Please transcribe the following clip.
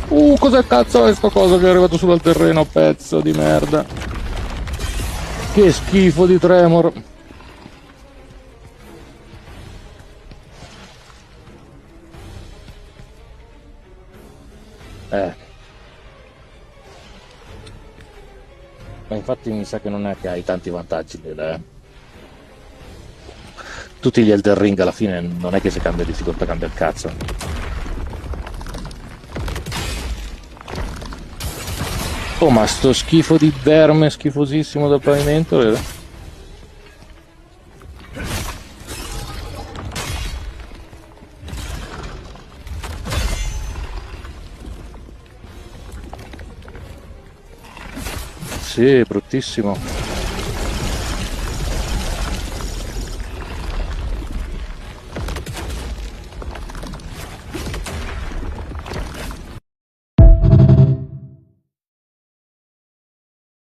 Cos'è cazzo è sto coso che è arrivato sul terreno, pezzo di merda. Che schifo di Tremor. Ma infatti mi sa che non è che hai tanti vantaggi tutti gli Elden Ring alla fine non è che se cambia difficoltà cambia il cazzo. Oh, ma sto schifo di verme schifosissimo dal pavimento, vero? Sì, bruttissimo.